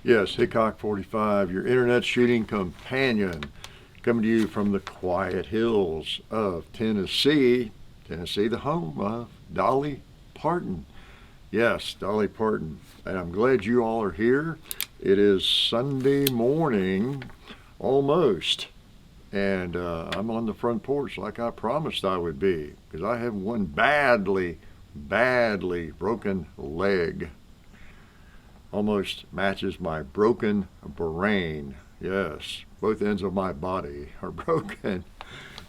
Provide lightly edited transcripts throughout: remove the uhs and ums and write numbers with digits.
Yes, Hickok 45, your internet shooting companion, coming to you from the quiet hills of Tennessee. Tennessee, the home of Dolly Parton. Yes, Dolly Parton. And I'm glad you all are here. It is Sunday morning, almost. And I'm on the front porch like I promised I would be, because I have one badly broken leg. Almost matches my broken brain. Yes, both ends of my body are broken.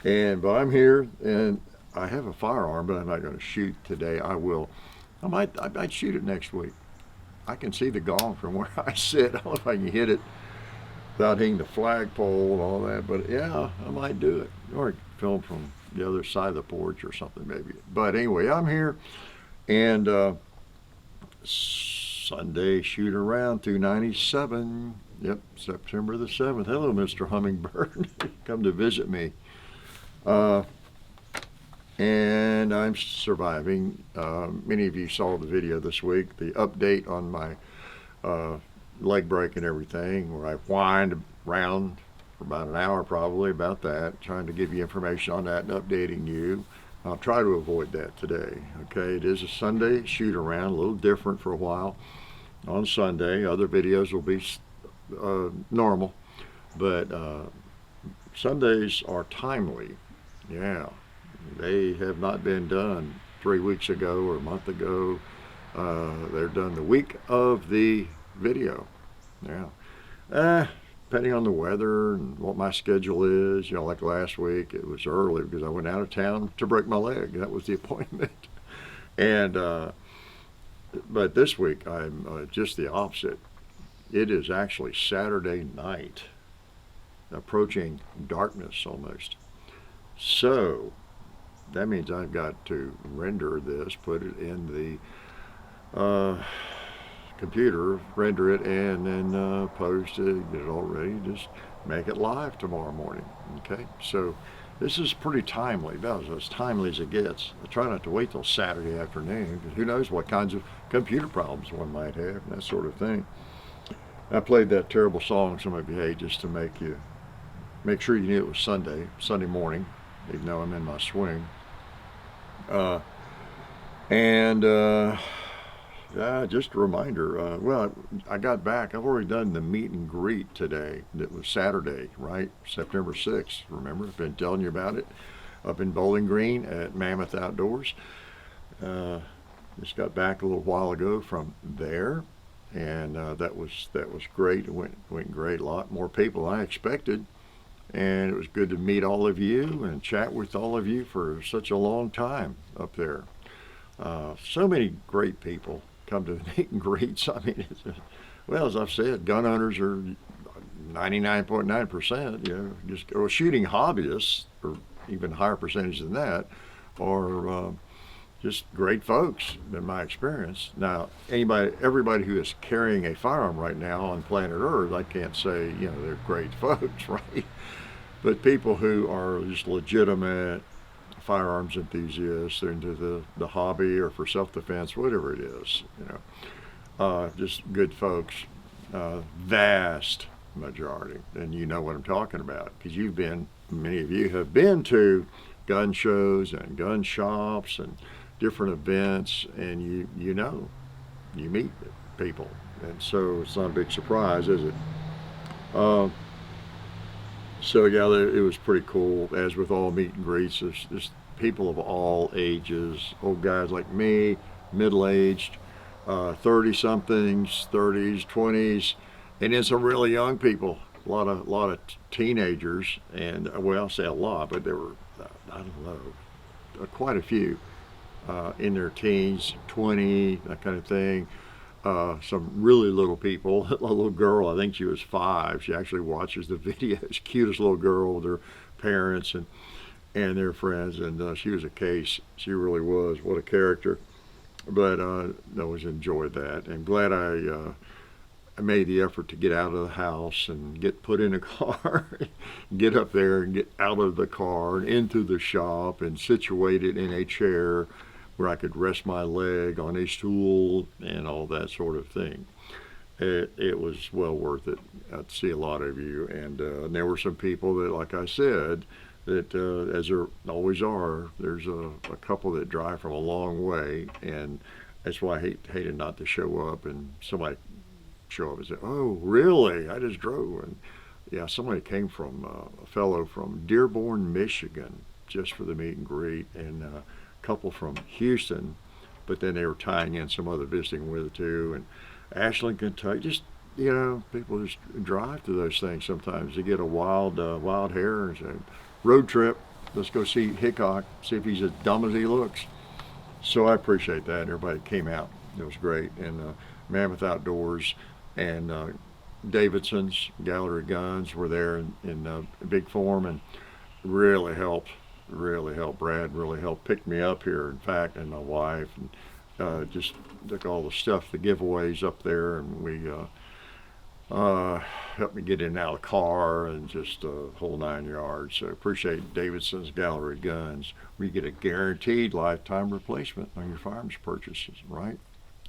But I'm here, and I have a firearm, but I'm not going to shoot today. I might shoot it next week. I can see the gong from where I sit. I don't know if I can hit it without hitting the flagpole and all that, but yeah, I might do it. Or film from the other side of the porch or something maybe. But anyway, I'm here, and Sunday shoot around 297. Yep, September the 7th. Hello, Mr. Hummingbird. Come to visit me. And I'm surviving. Many of you saw the video this week, the update on my leg break and everything, where I whined around for about an hour probably about that, trying to give you information on that and updating you. I'll try to avoid that today. Okay, it is a Sunday shoot around, a little different for a while on Sunday. Other videos will be normal, but Sundays are timely. Yeah, they have not been done 3 weeks ago or a month ago. They're done the week of the video. Yeah. Depending on the weather and what my schedule is, like last week, it was early because I went out of town to break my leg. That was the appointment. And but this week I'm just the opposite. It is actually Saturday night, approaching darkness almost. So that means I've got to render this, put it in the computer, render it, and then post it, get it all ready, just make it live tomorrow morning. Okay, so this is pretty timely, about as timely as it gets. I try not to wait till Saturday afternoon, because who knows what kinds of computer problems one might have, and that sort of thing. I played that terrible song some of you hate just to make sure you knew it was Sunday morning, even though I'm in my swing. Just a reminder, I got back. I've already done the meet and greet today. It was Saturday, right? September 6th. Remember, I've been telling you about it up in Bowling Green at Mammoth Outdoors. Just got back a little while ago from there, and that was great. It went great. A lot more people than I expected, and it was good to meet all of you and chat with all of you for such a long time up there. So many great people come to the meet and greets. I mean, as I've said, gun owners are 99.9%, or shooting hobbyists, or even higher percentage than that, or just great folks in my experience. Now, everybody who is carrying a firearm right now on planet Earth, I can't say, they're great folks, right? But people who are just legitimate firearms enthusiasts, they're into the hobby or for self-defense, whatever it is, just good folks, vast majority. And you know what I'm talking about, because many of you have been to gun shows and gun shops and different events, and you meet people, and so it's not a big surprise, is it? So yeah, it was pretty cool. As with all meet and greets, there's just people of all ages, old guys like me, middle-aged, 30-somethings, 30s, 20s, and then some really young people. A lot of teenagers, and I'll say a lot, but there were I don't know, quite a few in their teens, 20, that kind of thing. Some really little people. A little girl, I think she was 5. She actually watches the videos. Cutest little girl with her parents and their friends, and she was a case. She really was. What a character. But I always enjoyed that, and glad I made the effort to get out of the house and get put in a car, get up there and get out of the car and into the shop and situated in a chair where I could rest my leg on a stool and all that sort of thing. It was well worth it. I'd see a lot of you, and there were some people that, like I said, that as there always are, there's a couple that drive from a long way, and that's why I hated not to show up, and somebody show up and say, "Oh, really? I just drove." And yeah, somebody came from a fellow from Dearborn, Michigan, just for the meet and greet, and a couple from Houston, but then they were tying in some other visiting with it too, and Ashland, Kentucky. Just, people just drive to those things sometimes. They get a wild hair and say, "Road trip. Let's go see Hickok. See if he's as dumb as he looks." So I appreciate that. Everybody came out. It was great. And Mammoth Outdoors and Davidson's Gallery Guns were there in big form, and really helped. Brad really helped pick me up here, in fact, and my wife, and just took all the stuff, the giveaways up there, and we helped me get in and out of the car, and just a whole 9 yards. So appreciate Davidson's Gallery Guns. We get a guaranteed lifetime replacement on your firearms purchases, right?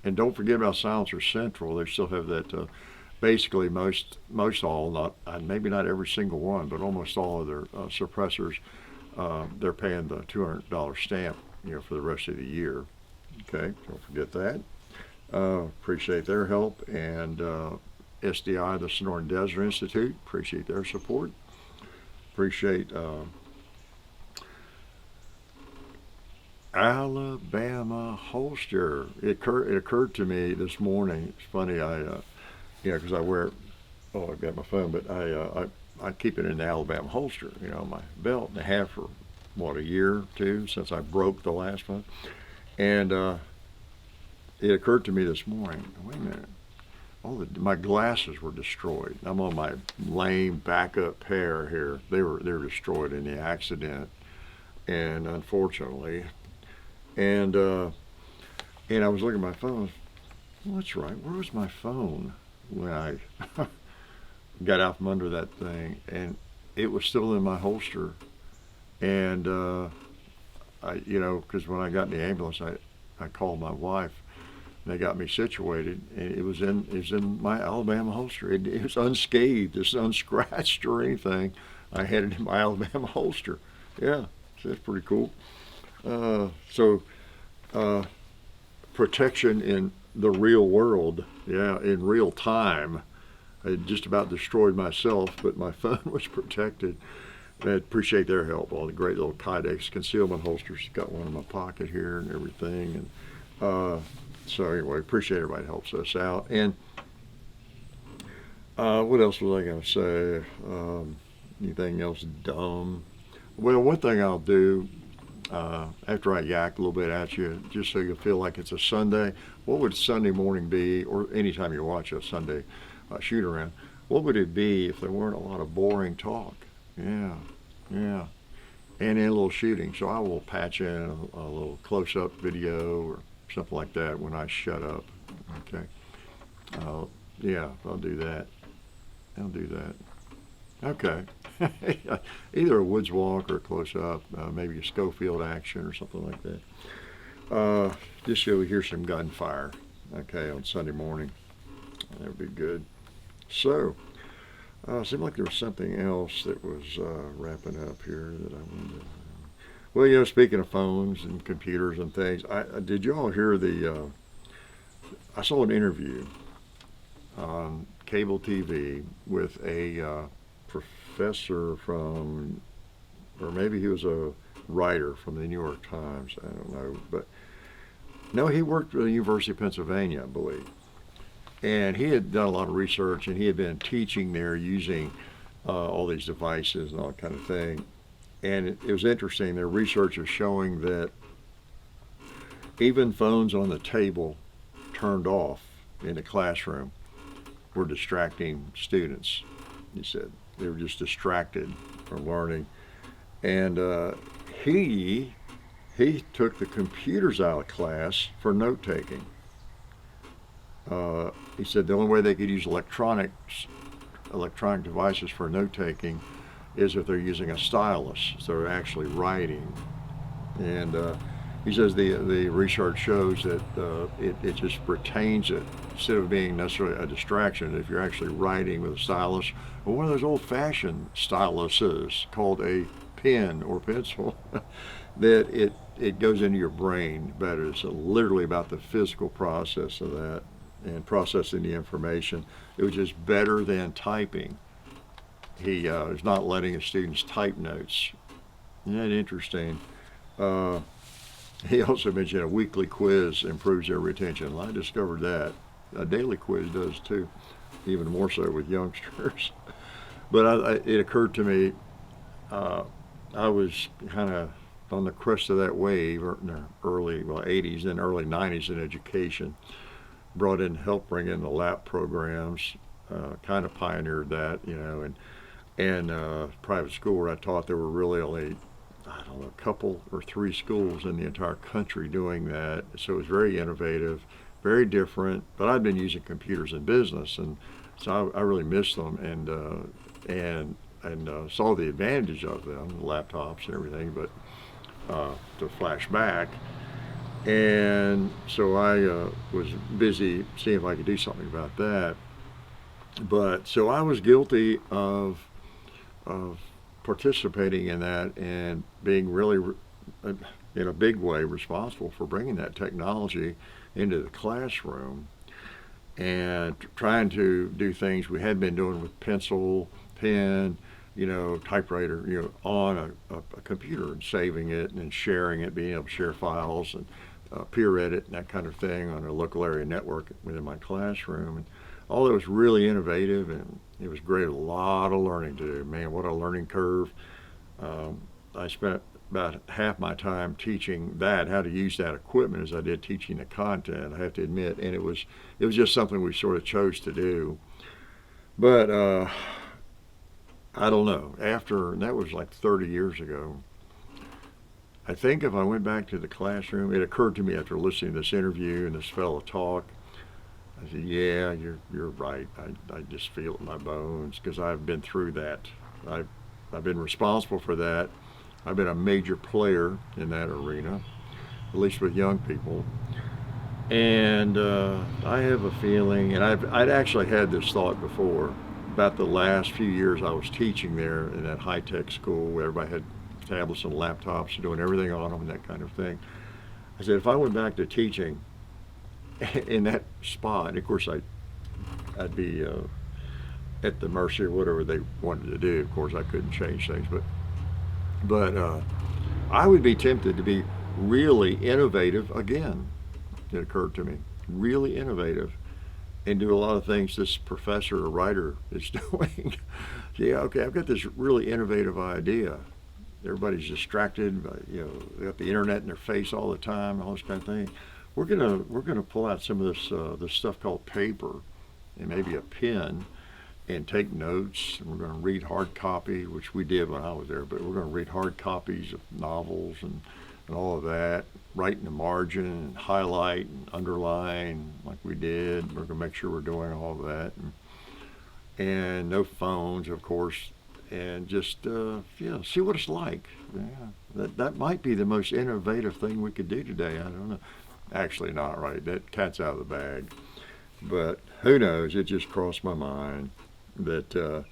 And don't forget about Silencer Central. They still have that. Basically, most all, not maybe not every single one, but almost all of their suppressors. They're paying the $200 stamp, for the rest of the year. Okay, don't forget that. Appreciate their help, and SDI, the Sonoran Desert Institute, appreciate their support. Appreciate Alabama Holster. It occurred to me this morning. It's funny, because I wear, I've got my phone, but I keep it in the Alabama holster, my belt, and I have for, a year or two since I broke the last one. And it occurred to me this morning, wait a minute, my glasses were destroyed. I'm on my lame backup pair here. They were destroyed in the accident, and unfortunately, and I was looking at my phone. Well, that's right. Where was my phone when I got out from under that thing? And it was still in my holster. And because when I got in the ambulance, I called my wife. They got me situated, and it was in my Alabama holster. It was unscathed, it's unscratched or anything. I had it in my Alabama holster. Yeah, so that's pretty cool. So protection in the real world, in real time. I had just about destroyed myself, but my phone was protected. I appreciate their help. All the great little Kydex concealment holsters. Got one in my pocket here and everything. And so anyway, appreciate everybody helps us out. And what else was I going to say? Anything else dumb? Well, one thing I'll do after I yak a little bit at you, just so you feel like it's a Sunday. What would Sunday morning be, or anytime you watch a Sunday shoot around? What would it be if there weren't a lot of boring talk? Yeah. And in a little shooting. So I will patch in a little close-up video or something like that when I shut up. Okay. I'll do that. Okay. Either a woods walk or a close-up, maybe a Schofield action or something like that. Just so we hear some gunfire, okay, on Sunday morning. That would be good. So, seemed like there was something else that was wrapping up here that I wanted to... Well, speaking of phones and computers and things, did you all hear I saw an interview on cable TV with a professor from, or maybe he was a writer from the New York Times, I don't know, but no, he worked at the University of Pennsylvania, I believe. And he had done a lot of research, and he had been teaching there using all these devices and all that kind of thing. And it was interesting. Their research is showing that even phones on the table turned off in the classroom were distracting students. He said they were just distracted from learning. And he took the computers out of class for note-taking. He said the only way they could use electronic devices for note-taking is if they're using a stylus, so they're actually writing. And He says the research shows that it just retains it instead of being necessarily a distraction. If you're actually writing with a stylus or one of those old-fashioned styluses called a pen or pencil, that it goes into your brain better. It's literally about the physical process of that and processing the information. It was just better than typing. He is not letting his students type notes. Isn't that interesting? He also mentioned a weekly quiz improves their retention. Well, I discovered that. A daily quiz does too, even more so with youngsters. But it occurred to me, I was kind of on the crest of that wave in the early 80s and early 90s in education. Helped bring in the LAP programs, kind of pioneered that, and private school where I taught, there were really only, I don't know, a couple or three schools in the entire country doing that. So it was very innovative, very different. But I'd been using computers in business, and so I really missed them and saw the advantage of them, laptops and everything. But to flash back, and so I was busy seeing if I could do something about that. But so I was guilty of participating in that and being really, in a big way, responsible for bringing that technology into the classroom and trying to do things we had been doing with pencil, pen, typewriter, on a computer and saving it and sharing it, being able to share files and peer edit and that kind of thing on a local area network within my classroom. And all that was really innovative, and it was great. A lot of learning to do. Man, what a learning curve. I spent about half my time teaching that, how to use that equipment, as I did teaching the content, I have to admit. And it was just something we sort of chose to do. But I don't know. That was like 30 years ago. I think if I went back to the classroom, it occurred to me after listening to this interview and this fellow talk, I said, yeah, you're right. I just feel it in my bones because I've been through that. I've been responsible for that. I've been a major player in that arena, at least with young people. And I have a feeling, and I'd actually had this thought before, about the last few years I was teaching there in that high-tech school where everybody had tablets and laptops, doing everything on them and that kind of thing. I said, if I went back to teaching in that spot, and of course I'd be at the mercy of whatever they wanted to do. Of course I couldn't change things, but I would be tempted to be really innovative again. It occurred to me, really innovative, and do a lot of things this professor or writer is doing. Yeah, okay, I've got this really innovative idea. Everybody's distracted, they got the internet in their face all the time, all this kind of thing. We're gonna pull out some of this stuff called paper and maybe a pen and take notes. And we're gonna read hard copy, which we did when I was there, but we're gonna read hard copies of novels and all of that, write in the margin and highlight and underline like we did. We're gonna make sure we're doing all of that, and no phones, of course, and just see what it's like. Yeah, that might be the most innovative thing we could do today. I don't know. Actually not, right? That cat's out of the bag. But who knows? It just crossed my mind that,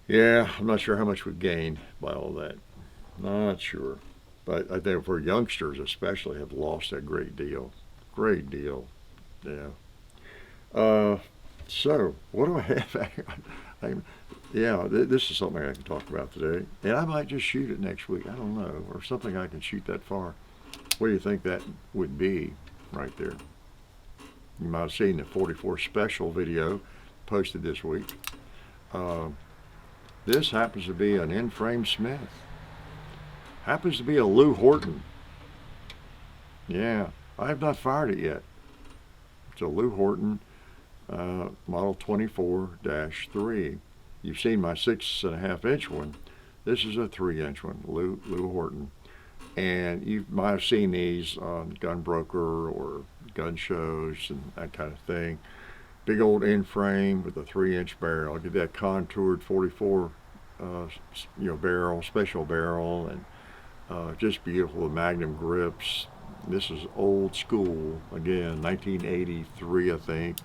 I'm not sure how much we've gained by all that. Not sure. But I think for youngsters especially have lost a great deal. Great deal. Yeah. So, what do I have? This is something I can talk about today. And I might just shoot it next week. I don't know. Or something I can shoot that far. What do you think that would be right there? You might have seen the 44 special video posted this week. This happens to be an in-frame Smith. Happens to be a Lew Horton. Yeah, I have not fired it yet. It's a Lew Horton Model 24-3. You've seen my 6.5-inch one. This is a 3-inch one, Lew Horton. And you might have seen these on Gun Broker or gun shows and that kind of thing. Big old in-frame with a 3-inch barrel. Get that contoured 44 barrel, special barrel, and Just beautiful, the Magnum grips. This is old school, again, 1983, I think.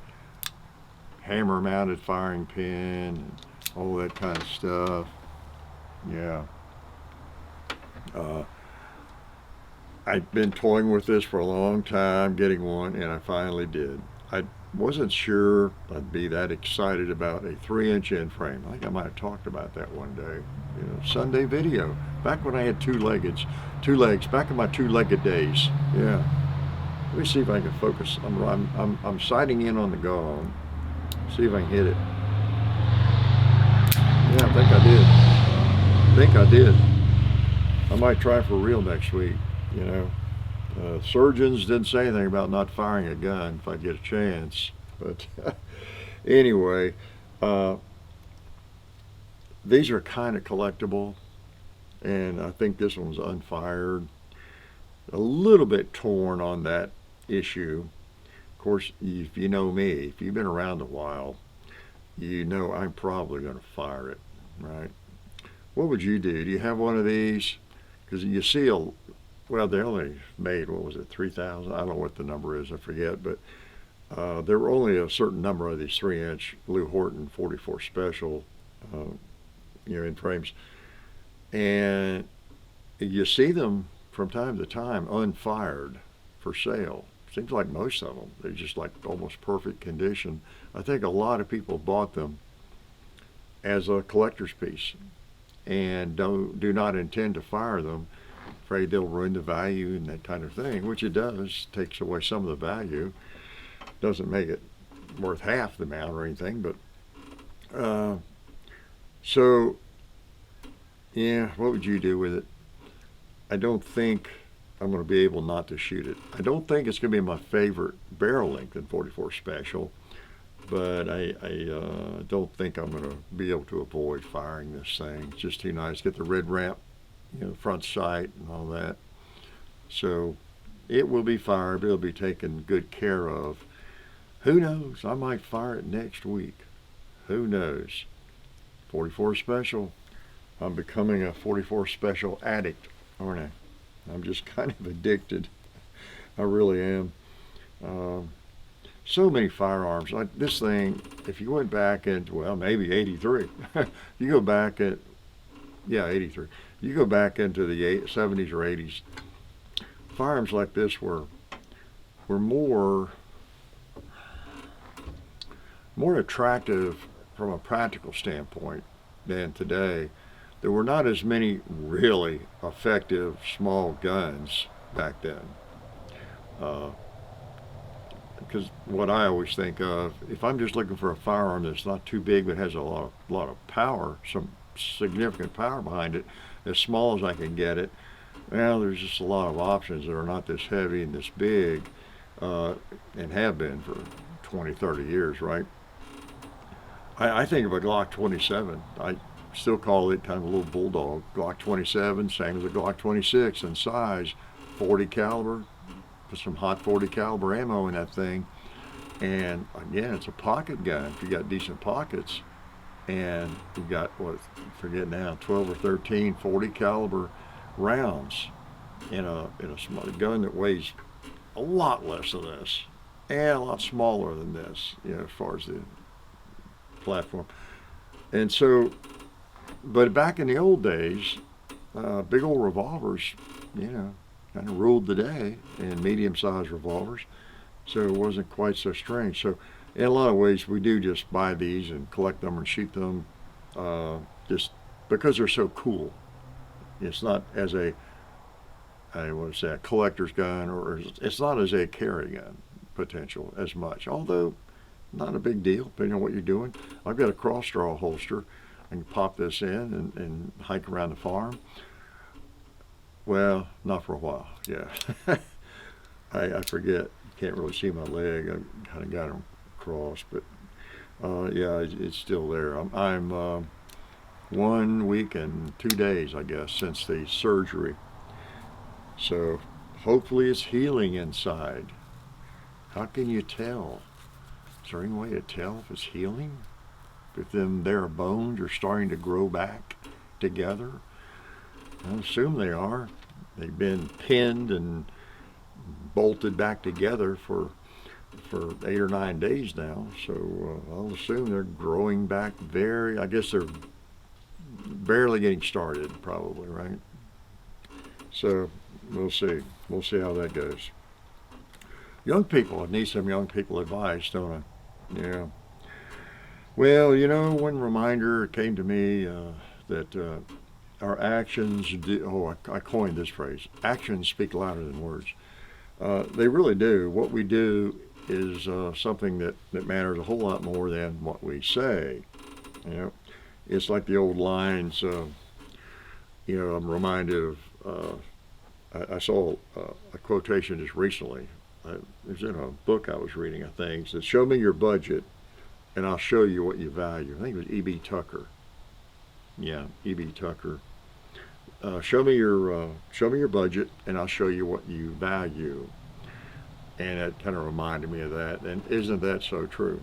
Hammer mounted firing pin, and all that kind of stuff. Yeah. I've been toying with this for a long time, getting one, and I finally did. I wasn't sure I'd be that excited about a 3-inch end frame. I think I might have talked about that one day. Sunday video, back when I had two legs, back in my two-legged days. Yeah. Let me see if I can focus. I'm sighting in on the gong. See if I can hit it. Yeah, I think I did. I might try for real next week. Surgeons didn't say anything about not firing a gun if I get a chance. But anyway, these are kind of collectible, and I think this one's unfired. A little bit torn on that issue. Of course, if you know me, if you've been around a while, you know I'm probably going to fire it, right? What would you do? Do you have one of these? Because you see well, they only made, 3,000? I don't know what the number is, I forget, but there were only a certain number of these 3-inch Lew Horton 44 Special, end frames. And you see them from time to time unfired for sale. Seems like most of them, they're just like almost perfect condition. I think a lot of people bought them as a collector's piece and do not intend to fire them. Afraid they'll ruin the value and that kind of thing, which it does. Takes away some of the value. Doesn't make it worth half the amount or anything, but so yeah, what would you do with it? I don't think I'm going to be able not to shoot it. I don't think it's going to be my favorite barrel length in 44 Special, but I don't think I'm going to be able to avoid firing this thing. It's just too nice. Get the red ramp, front sight and all that. So it will be fired, but it'll be taken good care of. Who knows? I might fire it next week. Who knows? 44 Special. I'm becoming a 44 Special addict, aren't I? I'm just kind of addicted. I really am. So many firearms. Like this thing, if you went back into, maybe 83. You go back 83. You go back into the 70s or 80s, firearms like this were more attractive from a practical standpoint than today. There were not as many really effective small guns back then. Because what I always think of, if I'm just looking for a firearm that's not too big but has a lot of power, some significant power behind it, as small as I can get it, there's just a lot of options that are not this heavy and this big, and have been for 20, 30 years, right? I think of a Glock 27. I still call it kind of a little bulldog. Glock 27, same as a Glock 26 in size, 40 caliber, put some hot 40 caliber ammo in that thing. And again, it's a pocket gun if you got decent pockets. And you've got, I forget now, 12 or 13 40 caliber rounds in a small gun that weighs a lot less than this and a lot smaller than this, as far as the platform. And so, but back in the old days, big old revolvers, kind of ruled the day, and medium-sized revolvers, so it wasn't quite so strange. So in a lot of ways, we do just buy these and collect them and shoot them just because they're so cool. It's not as a collector's gun, or it's not as a carry gun potential as much, although not a big deal depending on what you're doing. I've got a cross-draw holster. I can pop this in and hike around the farm. Well, not for a while, yeah. I forget. You can't really see my leg. I kind of got them crossed, but yeah, it's still there. I'm 1 week and 2 days, I guess, since the surgery. So hopefully it's healing inside. How can you tell? Is there any way to tell if it's healing? If their bones are starting to grow back together? I assume they are. they've been pinned and bolted back together for 8 or 9 days now. So I'll assume they're growing back I guess they're barely getting started, probably, right? So we'll see. We'll see how that goes. Young people, I need some young people advice, don't I? Yeah. Well, one reminder came to me that our actions I coined this phrase: actions speak louder than words. They really do. What we do is something that matters a whole lot more than what we say. It's like the old lines. I'm reminded of. I saw a quotation just recently. It was in a book I was reading, I think. It said, "Show me your budget, and I'll show you what you value." I think it was E.B. Tucker. Yeah, E.B. Tucker. Show me your budget, and I'll show you what you value. And it kind of reminded me of that. And isn't that so true?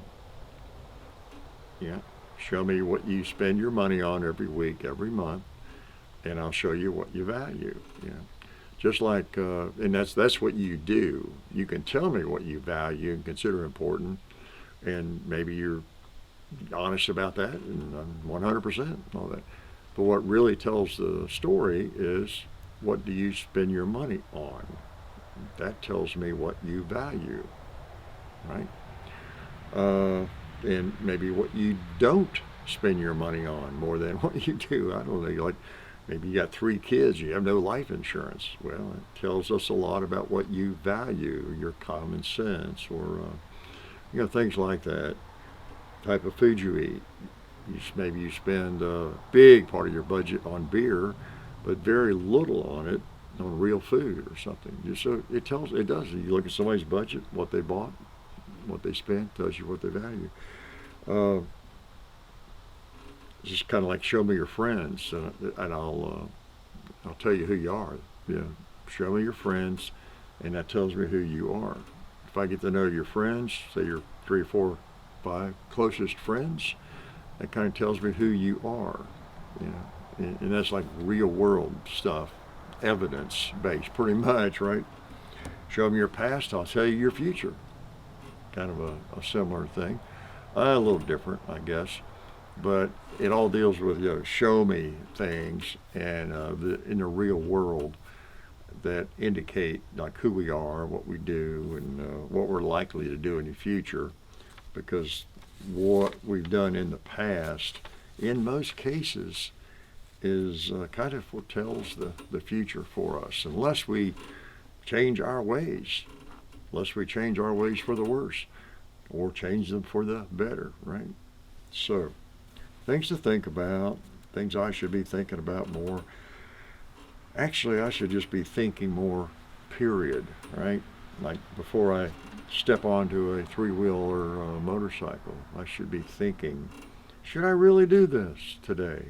Yeah. Show me what you spend your money on every week, every month, and I'll show you what you value. Yeah. Just like, and that's what you do. You can tell me what you value and consider important, and maybe you're honest about that, and I'm 100% all that. But what really tells the story is, what do you spend your money on? That tells me what you value, right? And maybe what you don't spend your money on more than what you do. I don't know, like maybe you got 3 kids, you have no life insurance. Well, it tells us a lot about what you value, your common sense, or things like that. Type of food you eat. Maybe you spend a big part of your budget on beer, but very little on it on real food or something. So it does. You look at somebody's budget, what they bought, what they spent, tells you what they value. It's just kind of like, show me your friends, and I'll tell you who you are. Yeah, show me your friends, and that tells me who you are. If I get to know your friends, say your 3 or 4, 5 closest friends, that kind of tells me who you are. And that's like real world stuff, evidence based, pretty much, right? Show me your past, I'll tell you your future. Kind of a similar thing, a little different, I guess, but it all deals with show me things and in the real world that indicate like who we are, what we do, and what we're likely to do in the future, because what we've done in the past, in most cases, is kind of foretells the future for us, unless we change our ways, unless we change our ways for the worse, or change them for the better, right? So, things to think about, things I should be thinking about more. Actually, I should just be thinking more, period, right? Like before I step onto a 3-wheeler motorcycle, I should be thinking, should I really do this today?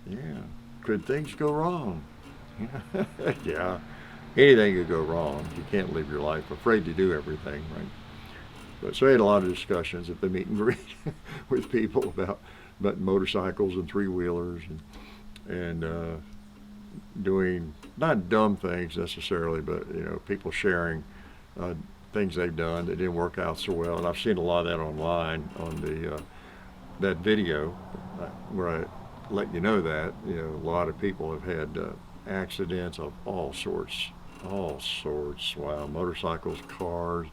Yeah. Could things go wrong? Yeah. Anything could go wrong. You can't live your life afraid to do everything, right? But so I had a lot of discussions at the meet and greet with people about motorcycles and 3-wheelers and doing not dumb things necessarily, but people sharing things they've done that didn't work out so well. And I've seen a lot of that online on the that video where I let you know that a lot of people have had accidents of all sorts. Wow, motorcycles, cars,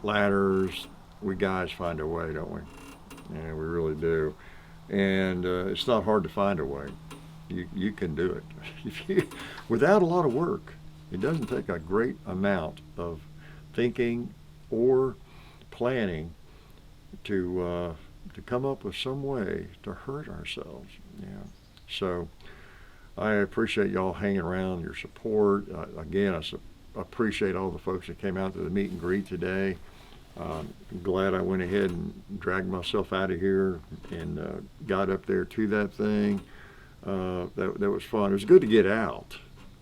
ladders. We guys find a way, don't we? Yeah, we really do. And it's not hard to find a way. You can do it without a lot of work. It doesn't take a great amount of thinking or planning to come up with some way to hurt ourselves. Yeah. So I appreciate y'all hanging around, your support. Again, I appreciate all the folks that came out to the meet and greet today. I'm glad I went ahead and dragged myself out of here and got up there to that thing. That was fun. It was good to get out.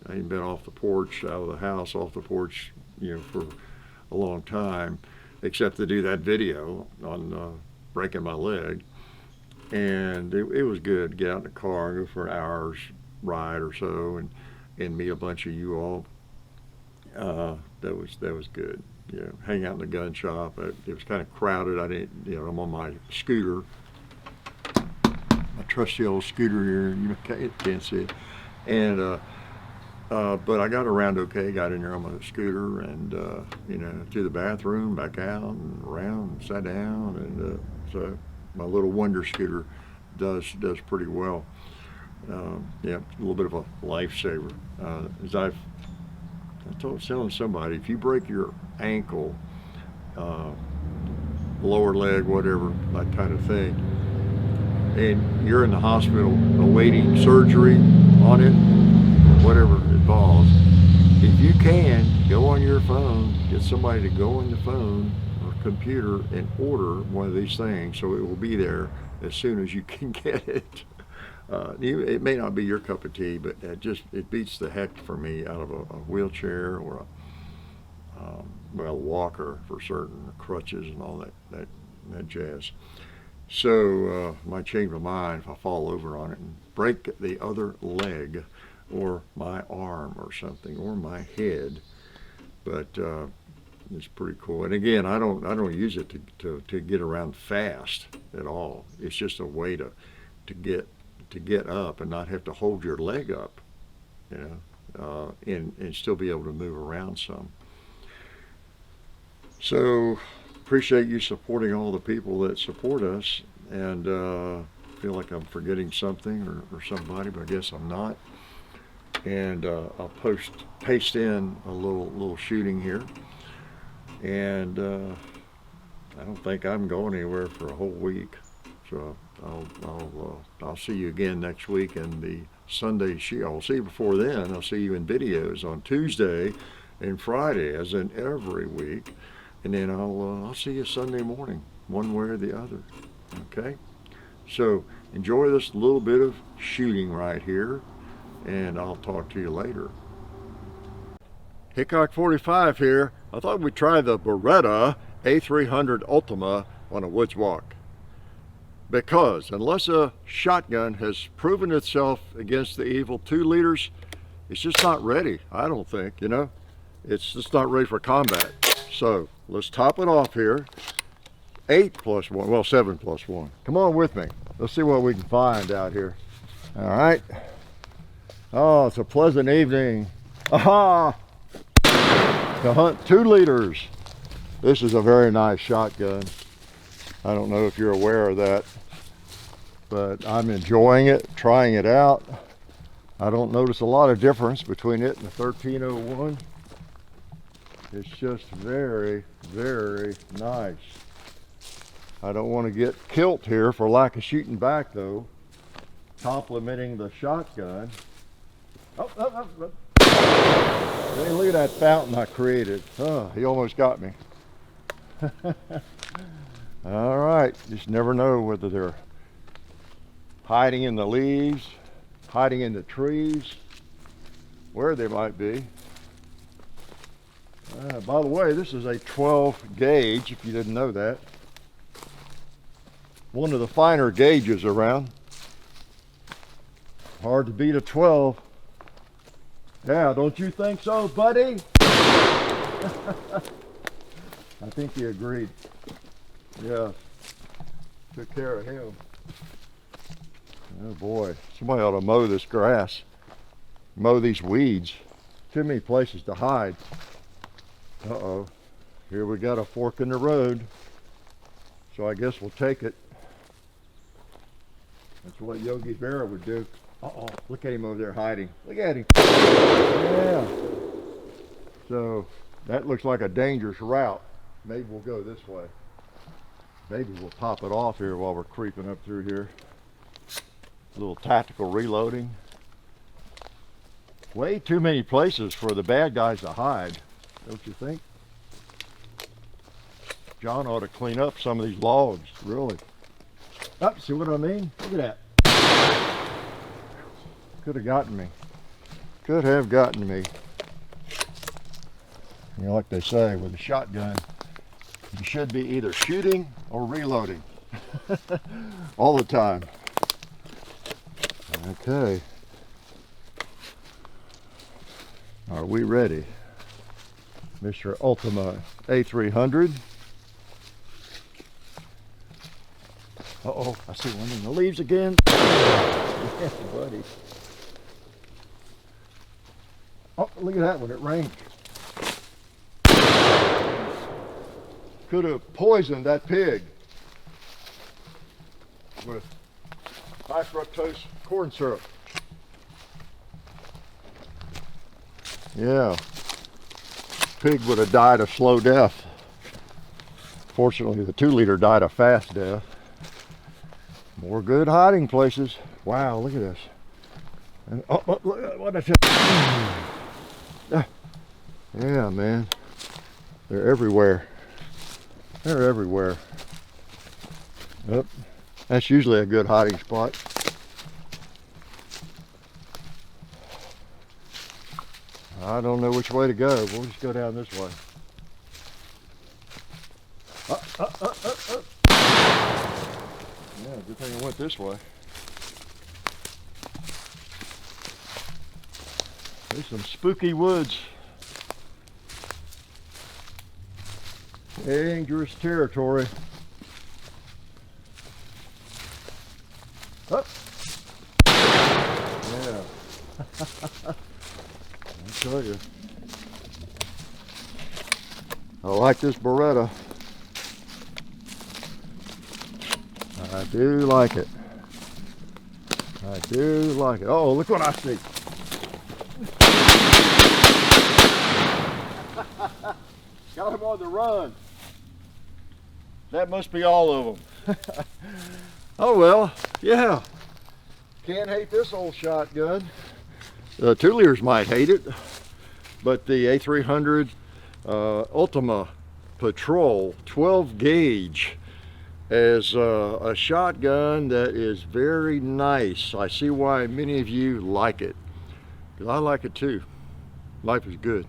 I hadn't been off the porch, out of the house, off the porch, for a long time, except to do that video on breaking my leg. And it was good to get out in the car and go for an hour's ride or so, and meet a bunch of you all. That was good. You know, hang out in the gun shop. It was kind of crowded. I didn't, you know, I'm on my scooter, my trusty old scooter here. You can't see it, and but I got around okay. Got in there on my scooter, and you know, to the bathroom, back out, and around, and sat down, and so my little Wonder scooter does pretty well. Yeah, a little bit of a lifesaver. As I was telling somebody, if you break your ankle, lower leg, whatever, that kind of thing, and you're in the hospital awaiting surgery on it, whatever it involves, if you can, go on your phone, get somebody to go on the phone or computer and order one of these things so it will be there as soon as you can get it. It may not be your cup of tea, but it beats the heck for me out of a wheelchair or a walker for certain, crutches and all that jazz. So might change my mind if I fall over on it and break the other leg or my arm or something or my head. But it's pretty cool. And again, I don't use it to get around fast at all. It's just a way to get up and not have to hold your leg up, you know, and still be able to move around some. So appreciate you supporting all the people that support us, and feel like I'm forgetting something or somebody, but I guess I'm not. And I'll paste in a little shooting here, and I don't think I'm going anywhere for a whole week, so I'll see you again next week in the Sunday shoot. I'll see you before then. I'll see you in videos on Tuesday and Friday, as in every week, and then I'll see you Sunday morning, one way or the other. Okay, so enjoy this little bit of shooting right here, and I'll talk to you later. Hickok 45 here. I thought we'd try the Beretta A300 Ultima on a woods walk, because unless a shotgun has proven itself against the evil 2 liters, it's just not ready. I don't think, you know, it's just not ready for combat. So let's top it off here. 8 plus 1, well, 7 plus 1. Come on with me. Let's see what we can find out here. All right. Oh, it's a pleasant evening. Aha! To hunt 2 liters. This is a very nice shotgun. I don't know if you're aware of that, but I'm enjoying it, trying it out. I don't notice a lot of difference between it and the 1301. It's just very, very nice. I don't want to get killed here for lack of shooting back, though. Complimenting the shotgun. Oh. Hey, look at that fountain I created. Oh, he almost got me. All right, just never know whether they're hiding in the leaves, hiding in the trees, where they might be. By the way, this is a 12 gauge, if you didn't know that. One of the finer gauges around. Hard to beat a 12. Yeah, don't you think so, buddy? I think he agreed. Yeah, took care of him. Oh boy, somebody ought to mow this grass, mow these weeds. Too many places to hide. Uh-oh, here we got a fork in the road, so I guess we'll take it. That's what Yogi Berra would do. Uh-oh, look at him over there hiding. Look at him. Yeah. So that looks like a dangerous route. Maybe we'll go this way. Maybe we'll pop it off here while we're creeping up through here. A little tactical reloading. Way too many places for the bad guys to hide, don't you think? John ought to clean up some of these logs, really. Oh, see what I mean? Look at that. Could have gotten me. Could have gotten me. You know, like they say, with a shotgun, you should be either shooting or reloading. All the time. Okay. Are we ready? Mr. Ultima A300. Uh-oh, I see one in the leaves again. Yeah, buddy. Oh, look at that one, it rained. Could have poisoned that pig with high fructose corn syrup. Yeah, pig would have died a slow death. Fortunately, the 2-liter died a fast death. More good hiding places. Wow, look at this. And, oh, look, what I said. Yeah, man. They're everywhere. They're everywhere. Yep. That's usually a good hiding spot. I don't know which way to go. We'll just go down this way. Yeah, good thing I went this way. There's some spooky woods. Dangerous territory. Up. Yeah. I tell you. I like this Beretta. I do like it. I do like it. Oh, look what I see. Got him on the run. That must be all of them. Oh well, yeah. Can't hate this old shotgun. The 2-liters might hate it, but the A300 Ultima Patrol 12 gauge is a shotgun that is very nice. I see why many of you like it, because I like it too. Life is good.